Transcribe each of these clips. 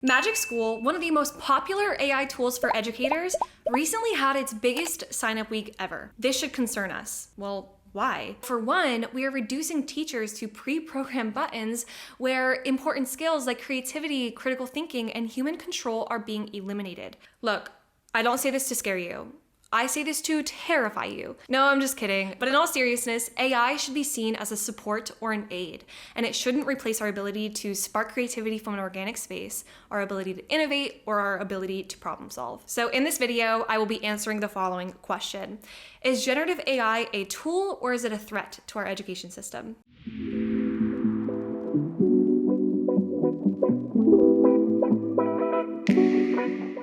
Magic School, one of the most popular AI tools for educators, recently had its biggest sign-up week ever. This should concern us. Well, why? For one, we are reducing teachers to pre-programmed buttons where important skills like creativity, critical thinking, and human control are being eliminated. Look, I don't say this to scare you. I say this to terrify you. No, I'm just kidding. But in all seriousness, AI should be seen as a support or an aid, and it shouldn't replace our ability to spark creativity from an organic space, our ability to innovate, or our ability to problem solve. So in this video, I will be answering the following question. Is generative AI a tool or is it a threat to our education system?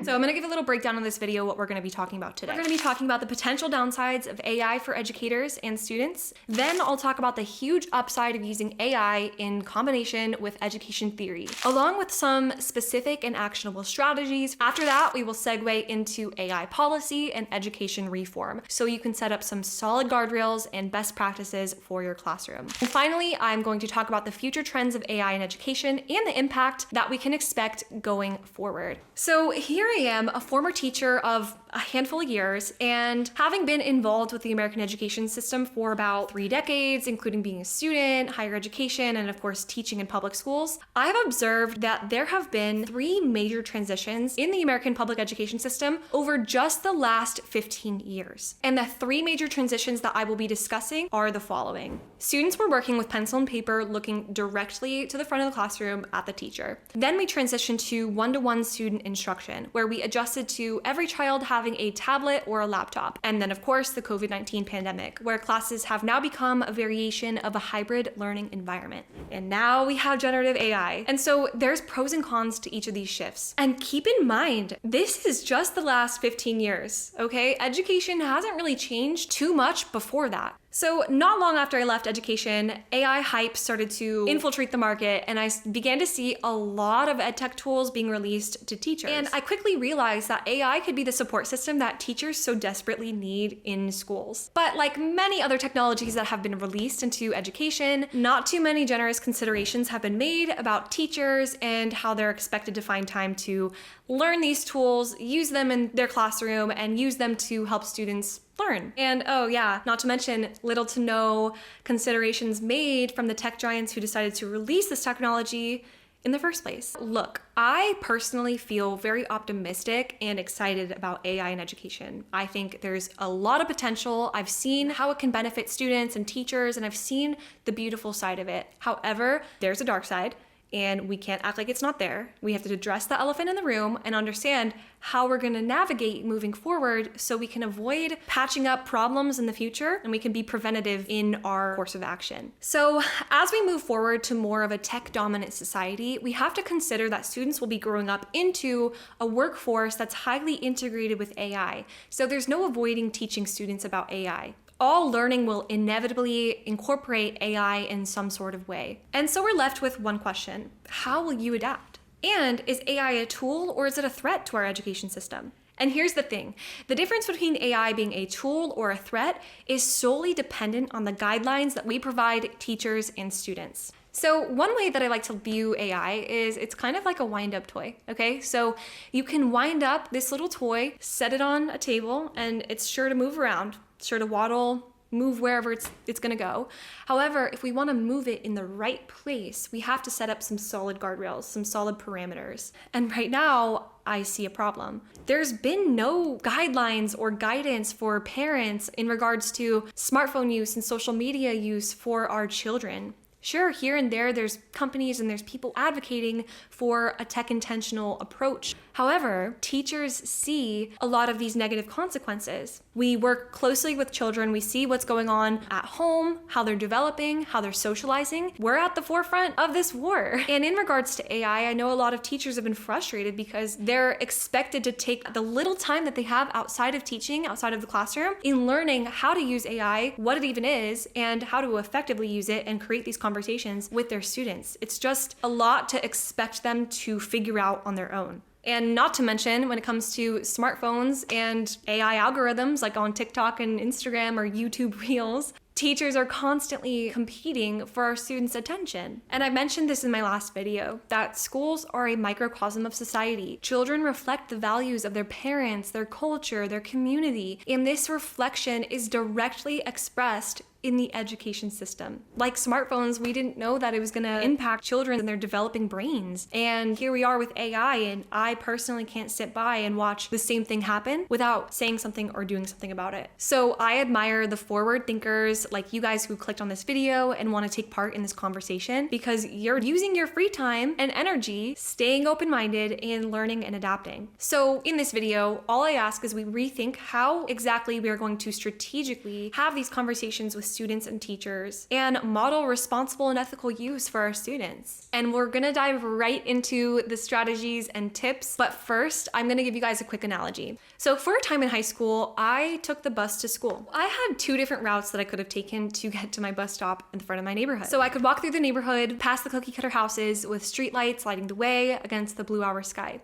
So I'm going to give a little breakdown on this video what we're going to be talking about today. We're going to be talking about the potential downsides of AI for educators and students. Then I'll talk about the huge upside of using AI in combination with education theory, along with some specific and actionable strategies. After that, we will segue into AI policy and education reform, so you can set up some solid guardrails and best practices for your classroom. And finally, I'm going to talk about the future trends of AI in education and the impact that we can expect going forward. So here I am, a former teacher of a handful of years, and having been involved with the American education system for about 3 decades, including being a student, higher education, and of course teaching in public schools, I've observed that there have been 3 major transitions in the American public education system over just the last 15 years. And the 3 major transitions that I will be discussing are the following. Students were working with pencil and paper, looking directly to the front of the classroom at the teacher. Then we transitioned to one-to-one student instruction, where we adjusted to every child having a tablet or a laptop. And then of course the COVID-19 pandemic, where classes have now become a variation of a hybrid learning environment. And now we have generative AI. And so there's pros and cons to each of these shifts. And keep in mind, this is just the last 15 years, okay? Education hasn't really changed too much before that. So not long after I left education, AI hype started to infiltrate the market, and I began to see a lot of edtech tools being released to teachers. And I quickly realized that AI could be the support system that teachers so desperately need in schools. But like many other technologies that have been released into education, not too many generous considerations have been made about teachers and how they're expected to find time to learn these tools, use them in their classroom, and use them to help students learn. And oh yeah, not to mention little to no considerations made from the tech giants who decided to release this technology in the first place. Look, I personally feel very optimistic and excited about AI in education. I think there's a lot of potential. I've seen how it can benefit students and teachers, and I've seen the beautiful side of it. However, there's a dark side, and we can't act like it's not there. We have to address the elephant in the room and understand how we're going to navigate moving forward so we can avoid patching up problems in the future and we can be preventative in our course of action. So as we move forward to more of a tech-dominant society, we have to consider that students will be growing up into a workforce that's highly integrated with AI. So there's no avoiding teaching students about AI. All learning will inevitably incorporate AI in some sort of way. And so we're left with one question: how will you adapt? And is AI a tool or is it a threat to our education system? And here's the thing, the difference between AI being a tool or a threat is solely dependent on the guidelines that we provide teachers and students. So one way that I like to view AI is it's kind of like a wind-up toy, okay? So you can wind up this little toy, set it on a table, and it's sure to move around, sure to waddle, move wherever it's gonna go. However, if we wanna move it in the right place, we have to set up some solid guardrails, some solid parameters. And right now, I see a problem. There's been no guidelines or guidance for parents in regards to smartphone use and social media use for our children. Sure, here and there, there's companies and there's people advocating for a tech-intentional approach. However, teachers see a lot of these negative consequences. We work closely with children. We see what's going on at home, how they're developing, how they're socializing. We're at the forefront of this war. And in regards to AI, I know a lot of teachers have been frustrated because they're expected to take the little time that they have outside of teaching, outside of the classroom, in learning how to use AI, what it even is, and how to effectively use it and create these conversations with their students. It's just a lot to expect them to figure out on their own. And not to mention, when it comes to smartphones and AI algorithms like on TikTok and Instagram or YouTube Reels, Teachers are constantly competing for our students' attention. And I mentioned this in my last video, that schools are a microcosm of society. Children reflect the values of their parents, their culture, their community, and this reflection is directly expressed in the education system. Like smartphones, we didn't know that it was gonna impact children and their developing brains. And here we are with AI, and I personally can't sit by and watch the same thing happen without saying something or doing something about it. So I admire the forward thinkers like you guys who clicked on this video and want to take part in this conversation, because you're using your free time and energy staying open-minded and learning and adapting. So in this video, all I ask is we rethink how exactly we are going to strategically have these conversations with students and teachers and model responsible and ethical use for our students. And we're gonna dive right into the strategies and tips, but first I'm gonna give you guys a quick analogy. So for a time in high school, I took the bus to school. I had two different routes that I could have taken to get to my bus stop in the front of my neighborhood. So I could walk through the neighborhood, past the cookie cutter houses with street lights lighting the way against the blue hour sky.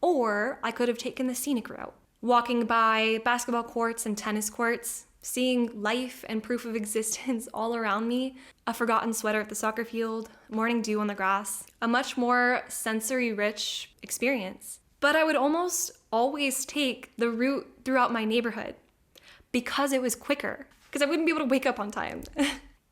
Or I could have taken the scenic route, walking by basketball courts and tennis courts, seeing life and proof of existence all around me, a forgotten sweater at the soccer field, morning dew on the grass, a much more sensory-rich experience. But I would almost always take the route throughout my neighborhood because it was quicker, because I wouldn't be able to wake up on time.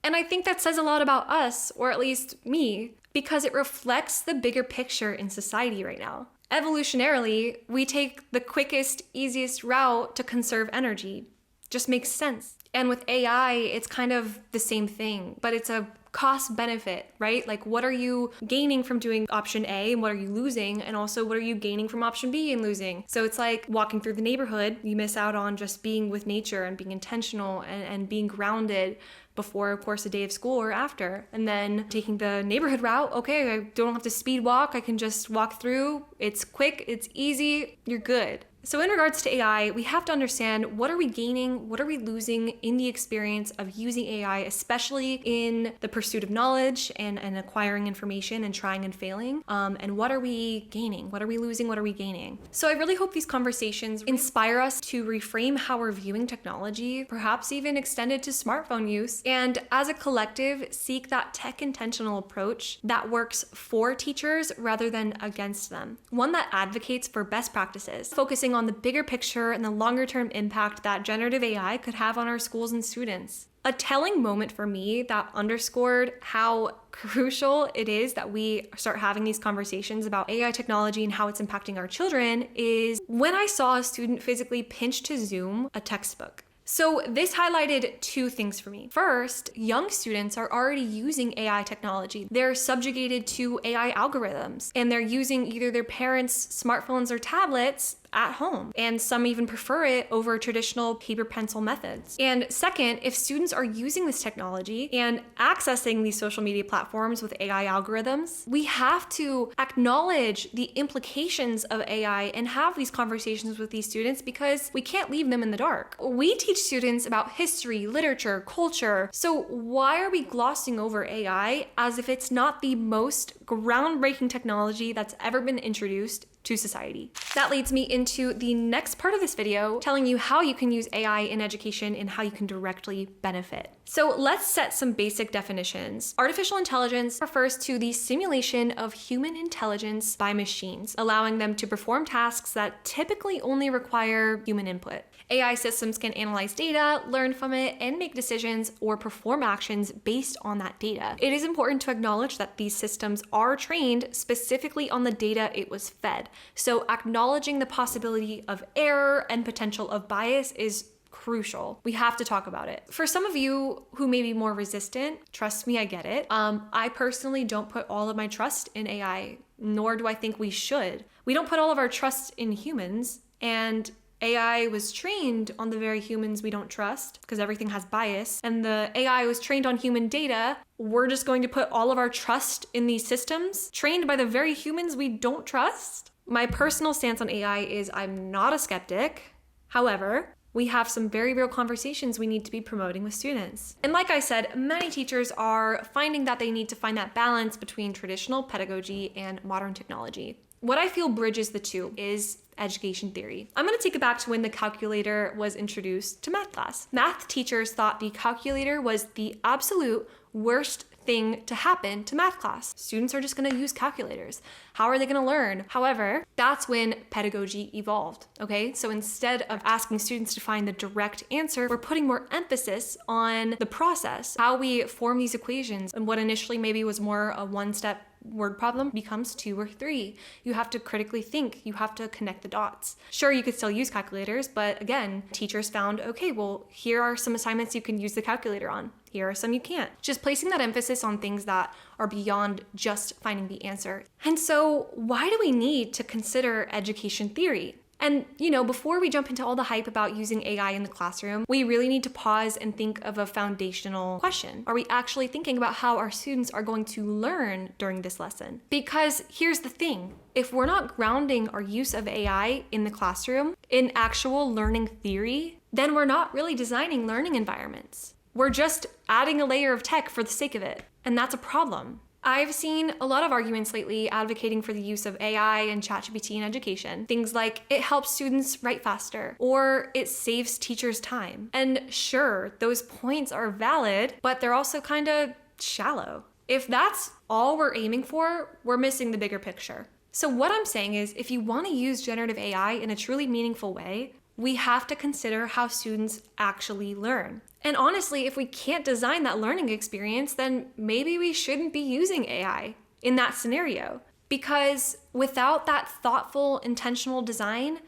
And I think that says a lot about us, or at least me, because it reflects the bigger picture in society right now. Evolutionarily, we take the quickest, easiest route to conserve energy. Just makes sense. And with AI, it's kind of the same thing, but it's a cost benefit, right? Like, what are you gaining from doing option A and what are you losing? And also, what are you gaining from option B and losing? So it's like walking through the neighborhood, you miss out on just being with nature and being intentional and being grounded before, of course, a day of school or after. And then taking the neighborhood route, okay, I don't have to speed walk, I can just walk through. It's quick, it's easy, you're good. So in regards to AI, we have to understand, what are we gaining, what are we losing in the experience of using AI, especially in the pursuit of knowledge and acquiring information and trying and failing, and what are we gaining, what are we losing, what are we gaining? So I really hope these conversations inspire us to reframe how we're viewing technology, perhaps even extend it to smartphone use, and as a collective, seek that tech intentional approach that works for teachers rather than against them. One that advocates for best practices, focusing on the bigger picture and the longer term impact that generative AI could have on our schools and students. A telling moment for me that underscored how crucial it is that we start having these conversations about AI technology and how it's impacting our children is when I saw a student physically pinch to Zoom a textbook. So this highlighted two things for me. First, young students are already using AI technology. They're subjugated to AI algorithms, and they're using either their parents' smartphones or tablets at home, and some even prefer it over traditional paper pencil methods. And second, if students are using this technology and accessing these social media platforms with AI algorithms, we have to acknowledge the implications of AI and have these conversations with these students, because we can't leave them in the dark. We teach students about history, literature, culture, so why are we glossing over AI as if it's not the most groundbreaking technology that's ever been introduced to society? That leads me into the next part of this video, telling you how you can use AI in education and how you can directly benefit. So let's set some basic definitions. Artificial intelligence refers to the simulation of human intelligence by machines, allowing them to perform tasks that typically only require human input. AI systems can analyze data, learn from it, and make decisions or perform actions based on that data. It is important to acknowledge that these systems are trained specifically on the data it was fed. So acknowledging the possibility of error and potential of bias is crucial. We have to talk about it. For some of you who may be more resistant, trust me, I get it. I personally don't put all of my trust in AI, nor do I think we should. We don't put all of our trust in humans, and AI was trained on the very humans we don't trust, because everything has bias, and the AI was trained on human data. We're just going to put all of our trust in these systems trained by the very humans we don't trust? My personal stance on AI is I'm not a skeptic. However, we have some very real conversations we need to be promoting with students. And like I said, many teachers are finding that they need to find that balance between traditional pedagogy and modern technology. What I feel bridges the two is education theory. I'm going to take it back to when the calculator was introduced to math class. Math teachers thought the calculator was the absolute worst thing to happen to math class. Students are just going to use calculators. How are they going to learn? However, that's when pedagogy evolved, okay? So instead of asking students to find the direct answer, we're putting more emphasis on the process, how we form these equations, and what initially maybe was more a one-step word problem becomes 2 or 3. You have to critically think. You have to connect the dots. Sure, you could still use calculators, but again, teachers found, okay, well, here are some assignments you can use the calculator on. Here are some you can't. Just placing that emphasis on things that are beyond just finding the answer. And so why do we need to consider education theory? And, before we jump into all the hype about using AI in the classroom, we really need to pause and think of a foundational question. Are we actually thinking about how our students are going to learn during this lesson? Because here's the thing. If we're not grounding our use of AI in the classroom in actual learning theory, then we're not really designing learning environments. We're just adding a layer of tech for the sake of it. And that's a problem. I've seen a lot of arguments lately advocating for the use of AI and ChatGPT in education. Things like it helps students write faster or it saves teachers time. And sure, those points are valid, but they're also kind of shallow. If that's all we're aiming for, we're missing the bigger picture. So what I'm saying is, if you want to use generative AI in a truly meaningful way, we have to consider how students actually learn. And honestly, if we can't design that learning experience, then maybe we shouldn't be using AI in that scenario. Because without that thoughtful, intentional design,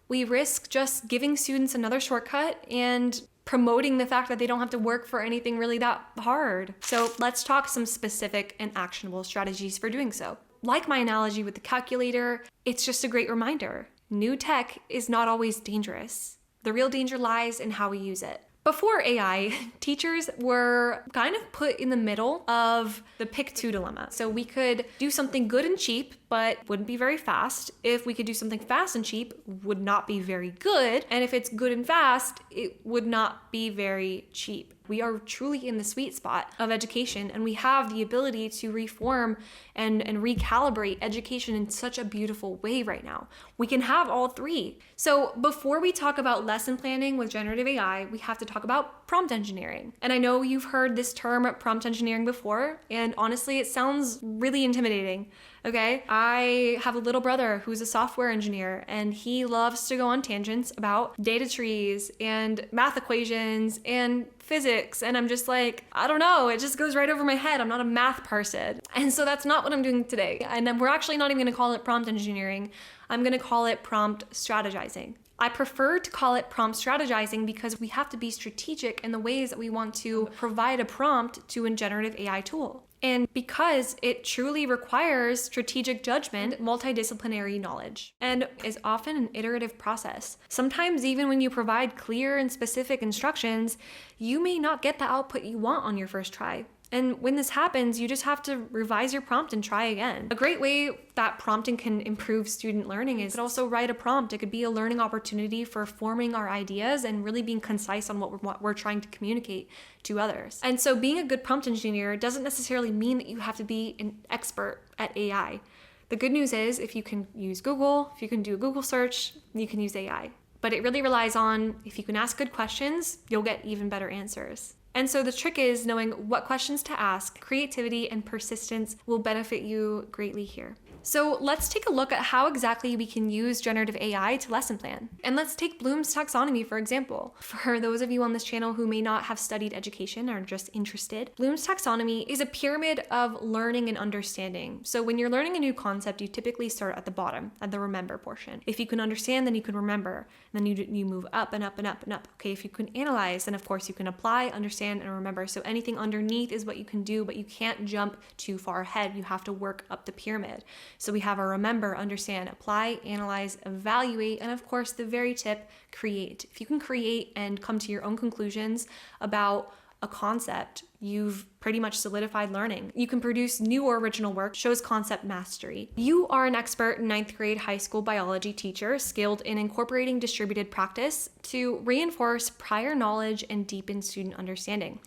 we risk just giving students another shortcut and promoting the fact that they don't have to work for anything really that hard. So let's talk some specific and actionable strategies for doing so. Like my analogy with the calculator, it's just a great reminder. New tech is not always dangerous. The real danger lies in how we use it. Before AI, teachers were kind of put in the middle of the pick two dilemma. So we could do something good and cheap, but wouldn't be very fast. If we could do something fast and cheap, would not be very good. And if it's good and fast, it would not be very cheap. We are truly in the sweet spot of education, and we have the ability to reform and recalibrate education in such a beautiful way right now. We can have all three. So before we talk about lesson planning with generative AI, we have to talk about prompt engineering. And I know you've heard this term prompt engineering before, and honestly, it sounds really intimidating. Okay, I have a little brother who's a software engineer, and he loves to go on tangents about data trees and math equations and physics. And I'm just like, I don't know, it just goes right over my head. I'm not a math person. And so that's not what I'm doing today. And we're actually not even gonna call it prompt engineering. I'm gonna call it prompt strategizing. I prefer to call it prompt strategizing because we have to be strategic in the ways that we want to provide a prompt to a generative AI tool. And because it truly requires strategic judgment, multidisciplinary knowledge, and is often an iterative process. Sometimes even when you provide clear and specific instructions, you may not get the output you want on your first try. And when this happens, you just have to revise your prompt and try again. A great way that prompting can improve student learning is to also write a prompt. It could be a learning opportunity for forming our ideas and really being concise on what we're trying to communicate to others. And so being a good prompt engineer doesn't necessarily mean that you have to be an expert at AI. The good news is if you can use Google, if you can do a Google search, you can use AI. But it really relies on if you can ask good questions, you'll get even better answers. And so the trick is knowing what questions to ask. Creativity and persistence will benefit you greatly here. So let's take a look at how exactly we can use generative AI to lesson plan. And let's take Bloom's taxonomy, for example. For those of you on this channel who may not have studied education or are just interested, Bloom's taxonomy is a pyramid of learning and understanding. So when you're learning a new concept, you typically start at the bottom, at the remember portion. If you can understand, then you can remember. Then you move up and up and up and up. Okay, if you can analyze, then of course you can apply, understand, and remember. So anything underneath is what you can do, but you can't jump too far ahead. You have to work up the pyramid. So we have our remember, understand, apply, analyze, evaluate, and of course the very tip, create. If you can create and come to your own conclusions about a concept, you've pretty much solidified learning. You can produce new or original work, shows concept mastery. You are an expert 9th grade high school biology teacher, skilled in incorporating distributed practice to reinforce prior knowledge and deepen student understanding.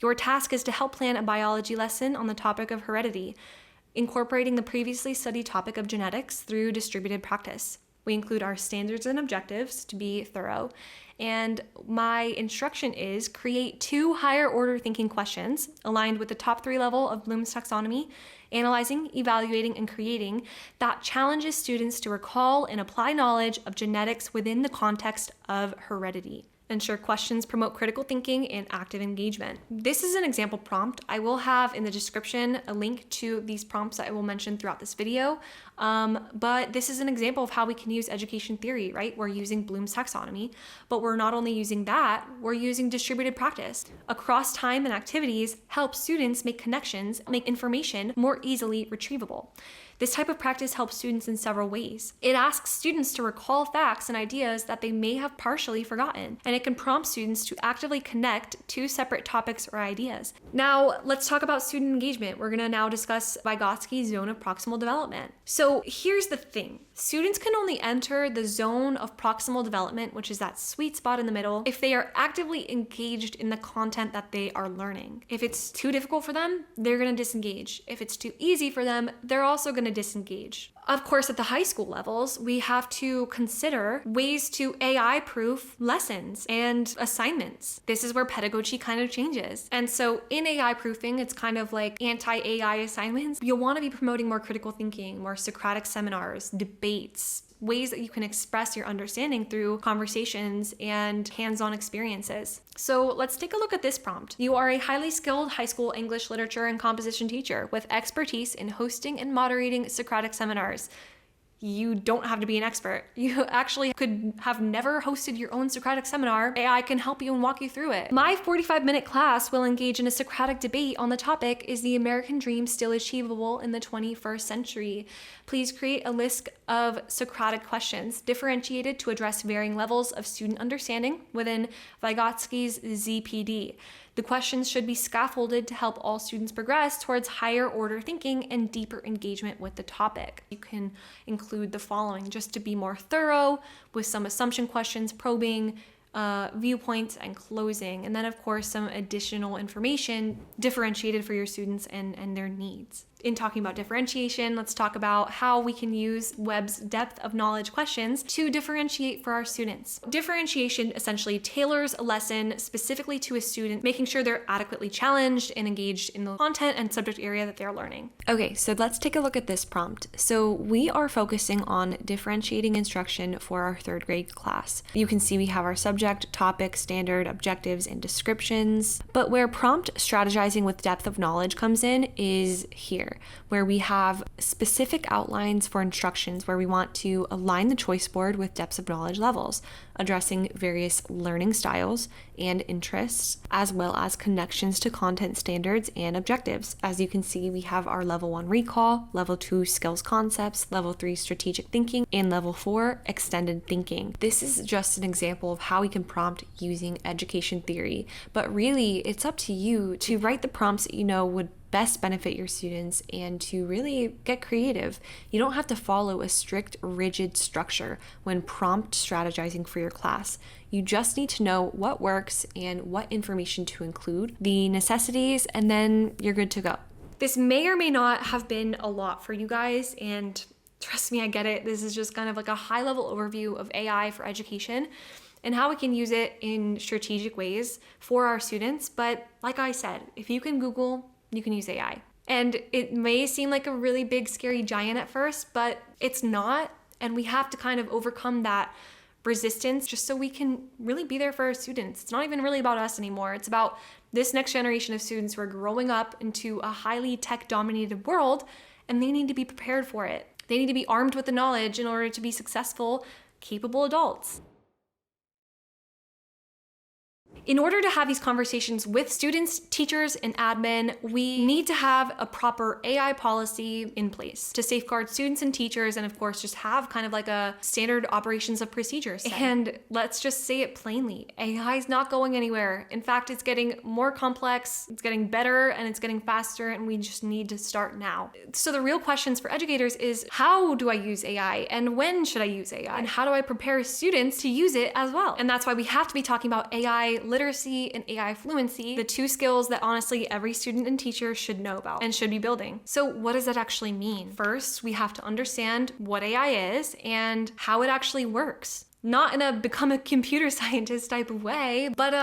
Your task is to help plan a biology lesson on the topic of heredity. incorporating the previously studied topic of genetics through distributed practice. We include our standards and objectives to be thorough. And my instruction is create 2 higher order thinking questions aligned with the top 3 level of Bloom's taxonomy, analyzing, evaluating, and creating, that challenges students to recall and apply knowledge of genetics within the context of heredity. Ensure questions promote critical thinking and active engagement. This is an example prompt. I will have in the description a link to these prompts that I will mention throughout this video. But this is an example of how we can use education theory, right? We're using Bloom's taxonomy, but we're not only using that, we're using distributed practice. Across time and activities help students make connections, make information more easily retrievable. This type of practice helps students in several ways. It asks students to recall facts and ideas that they may have partially forgotten, and it can prompt students to actively connect 2 separate topics or ideas. Now, let's talk about student engagement. We're gonna now discuss Vygotsky's zone of proximal development. So here's the thing. Students can only enter the zone of proximal development, which is that sweet spot in the middle, if they are actively engaged in the content that they are learning. If it's too difficult for them, they're gonna disengage. If it's too easy for them, they're also gonna disengage. Of course, at the high school levels, we have to consider ways to AI-proof lessons and assignments. This is where pedagogy kind of changes. And so in AI-proofing, it's kind of like anti-AI assignments. You'll want to be promoting more critical thinking, more Socratic seminars, debates, ways that you can express your understanding through conversations and hands-on experiences. So let's take a look at this prompt. You are a highly skilled high school English literature and composition teacher with expertise in hosting and moderating Socratic seminars. You don't have to be an expert. You actually could have never hosted your own Socratic seminar. AI can help you and walk you through it. My 45-minute class will engage in a Socratic debate on the topic, is the American dream still achievable in the 21st century? Please create a list of Socratic questions differentiated to address varying levels of student understanding within Vygotsky's ZPD. The questions should be scaffolded to help all students progress towards higher order thinking and deeper engagement with the topic. You can include the following just to be more thorough, with some assumption questions, probing, viewpoints, and closing. And then of course, some additional information differentiated for your students and their needs. In talking about differentiation, let's talk about how we can use Webb's depth of knowledge questions to differentiate for our students. Differentiation essentially tailors a lesson specifically to a student, making sure they're adequately challenged and engaged in the content and subject area that they're learning. Okay, so let's take a look at this prompt. So we are focusing on differentiating instruction for our 3rd grade class. You can see we have our subject, topic, standard, objectives, and descriptions. But where prompt strategizing with depth of knowledge comes in is here, where we have specific outlines for instructions where we want to align the choice board with depths of knowledge levels, addressing various learning styles and interests, as well as connections to content standards and objectives. As you can see, we have our level 1 recall, level 2 skills concepts, level 3 strategic thinking, and level 4 extended thinking. This is just an example of how we can prompt using education theory, but really it's up to you to write the prompts that you know would best benefit your students and to really get creative. You don't have to follow a strict, rigid structure when prompt strategizing for your class. You just need to know what works and what information to include, the necessities, and then you're good to go. This may or may not have been a lot for you guys, and trust me, I get it. This is just kind of like a high-level overview of AI for education and how we can use it in strategic ways for our students. But like I said, if you can Google, you can use AI. And it may seem like a really big, scary giant at first, but it's not. And we have to kind of overcome that resistance just so we can really be there for our students. It's not even really about us anymore. It's about this next generation of students who are growing up into a highly tech-dominated world, and they need to be prepared for it. They need to be armed with the knowledge in order to be successful, capable adults. In order to have these conversations with students, teachers, and admin, we need to have a proper AI policy in place to safeguard students and teachers, and of course, just have kind of like a standard operations of procedures. And let's just say it plainly, AI is not going anywhere. In fact, it's getting more complex, it's getting better, and it's getting faster, and we just need to start now. So the real questions for educators is, how do I use AI? And when should I use AI? And how do I prepare students to use it as well? And that's why we have to be talking about AI literacy and AI fluency, the two skills that honestly every student and teacher should know about and should be building. So what does that actually mean? First, we have to understand what AI is and how it actually works. Not in a become a computer scientist type of way, but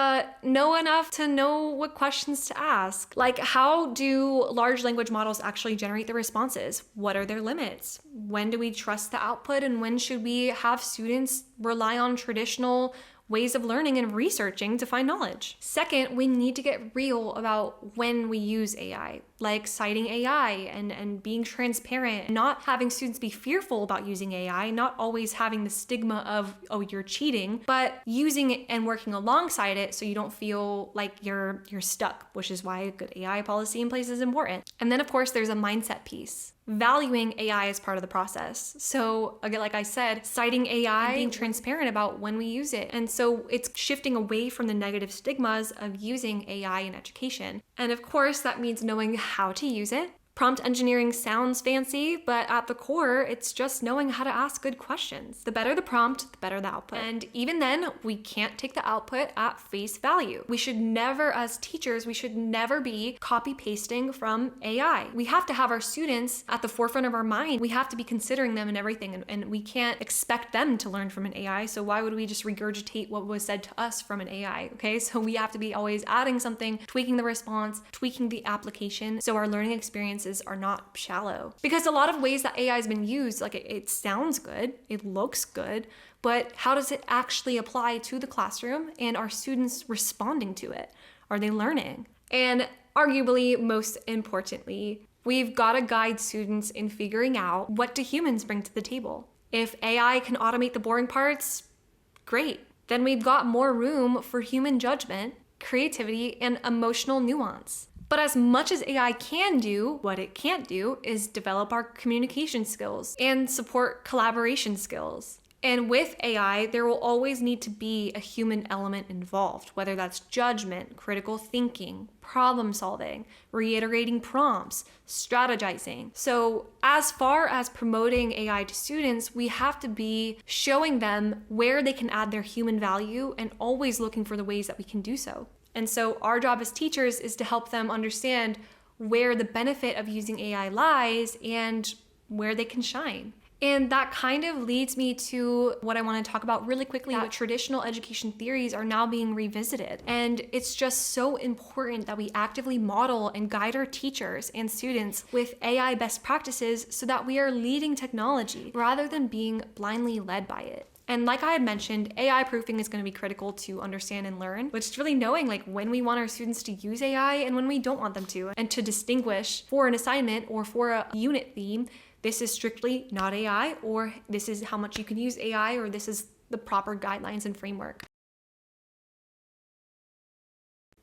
know enough to know what questions to ask. Like, how do large language models actually generate the responses? What are their limits? When do we trust the output, and when should we have students rely on traditional ways of learning and researching to find knowledge? Second, we need to get real about when we use AI, like citing AI and being transparent, not having students be fearful about using AI, not always having the stigma of, oh, you're cheating, but using it and working alongside it so you don't feel like you're stuck, which is why a good AI policy in place is important. And then of course there's a mindset piece. Valuing AI as part of the process. So again, like I said, citing AI and being transparent about when we use it. And so it's shifting away from the negative stigmas of using AI in education. And of course, that means knowing how to use it. Prompt engineering sounds fancy, but at the core, it's just knowing how to ask good questions. The better the prompt, the better the output. And even then, we can't take the output at face value. We should never, as teachers, we should never be copy pasting from AI. We have to have our students at the forefront of our mind. We have to be considering them in everything, and we can't expect them to learn from an AI. So why would we just regurgitate what was said to us from an AI? Okay, so we have to be always adding something, tweaking the response, tweaking the application, so our learning experiences are not shallow. Because a lot of ways that AI has been used, like it sounds good, it looks good, but how does it actually apply to the classroom, and are students responding to it? Are they learning? And arguably, most importantly, we've got to guide students in figuring out, what do humans bring to the table? If AI can automate the boring parts, great. Then we've got more room for human judgment, creativity, and emotional nuance. But as much as AI can do, what it can't do is develop our communication skills and support collaboration skills. And with AI, there will always need to be a human element involved, whether that's judgment, critical thinking, problem solving, reiterating prompts, strategizing. So as far as promoting AI to students, we have to be showing them where they can add their human value and always looking for the ways that we can do so. And so our job as teachers is to help them understand where the benefit of using AI lies and where they can shine. And that kind of leads me to what I want to talk about really quickly, that traditional education theories are now being revisited. And it's just so important that we actively model and guide our teachers and students with AI best practices so that we are leading technology rather than being blindly led by it. And like I had mentioned, AI proofing is going to be critical to understand and learn, which is really knowing like when we want our students to use AI and when we don't want them to, and to distinguish for an assignment or for a unit theme, this is strictly not AI, or this is how much you can use AI, or this is the proper guidelines and framework.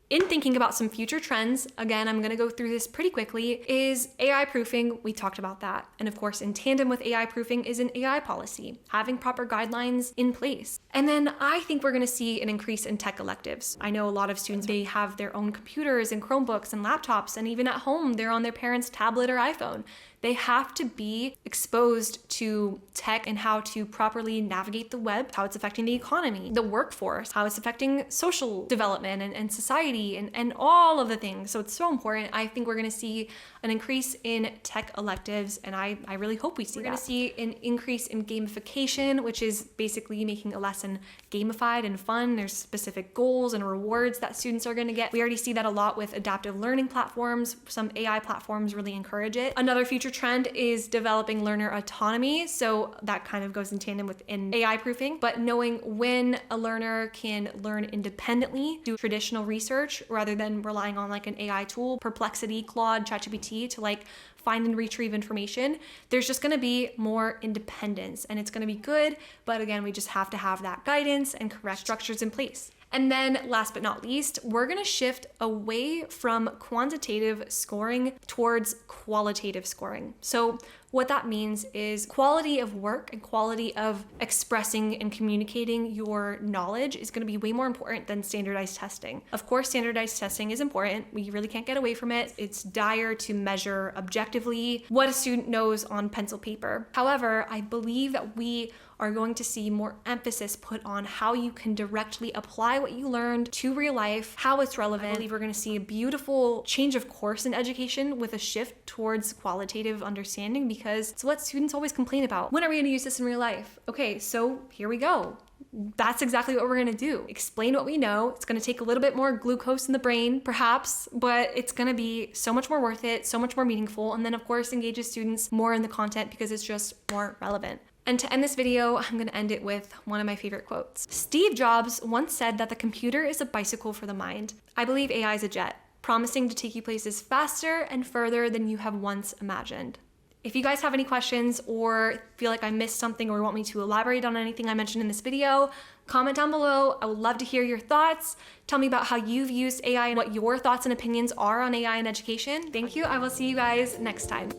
In thinking about some future trends, again, I'm going to go through this pretty quickly, is AI proofing. We talked about that. And of course, in tandem with AI proofing is an AI policy, having proper guidelines in place. And then I think we're going to see an increase in tech electives. I know a lot of students, they have their own computers and Chromebooks and laptops, and even at home, they're on their parents' tablet or iPhone. They have to be exposed to tech and how to properly navigate the web, how it's affecting the economy, the workforce, how it's affecting social development and society and all of the things. So it's so important. I think we're going to see an increase in tech electives, and I really hope we see that. We're going to see an increase in gamification, which is basically making a lesson gamified and fun. There's specific goals and rewards that students are going to get. We already see that a lot with adaptive learning platforms. Some AI platforms really encourage it. Another future trend is developing learner autonomy. So that kind of goes in tandem with AI proofing, but knowing when a learner can learn independently, do traditional research rather than relying on like an AI tool, Perplexity, Claude, ChatGPT to like find and retrieve information. There's just going to be more independence, and it's going to be good. But again, we just have to have that guidance and correct structures in place. And then last but not least, we're going to shift away from quantitative scoring towards qualitative scoring. So What that means is quality of work and quality of expressing and communicating your knowledge is going to be way more important than standardized testing. Of course, standardized testing is important. We really can't get away from it. It's dire to measure objectively what a student knows on pencil paper. However, I believe that we are going to see more emphasis put on how you can directly apply what you learned to real life, how it's relevant. I believe we're going to see a beautiful change of course in education with a shift towards qualitative understanding, because it's what students always complain about. When are we going to use this in real life? Okay, so here we go. That's exactly what we're going to do. Explain what we know. It's going to take a little bit more glucose in the brain, perhaps, but it's going to be so much more worth it, so much more meaningful. And then, of course, engages students more in the content because it's just more relevant. And to end this video, I'm going to end it with one of my favorite quotes. Steve Jobs once said that the computer is a bicycle for the mind. I believe AI is a jet, promising to take you places faster and further than you have once imagined. If you guys have any questions or feel like I missed something or want me to elaborate on anything I mentioned in this video, comment down below. I would love to hear your thoughts. Tell me about how you've used AI and what your thoughts and opinions are on AI in education. Thank you. I will see you guys next time.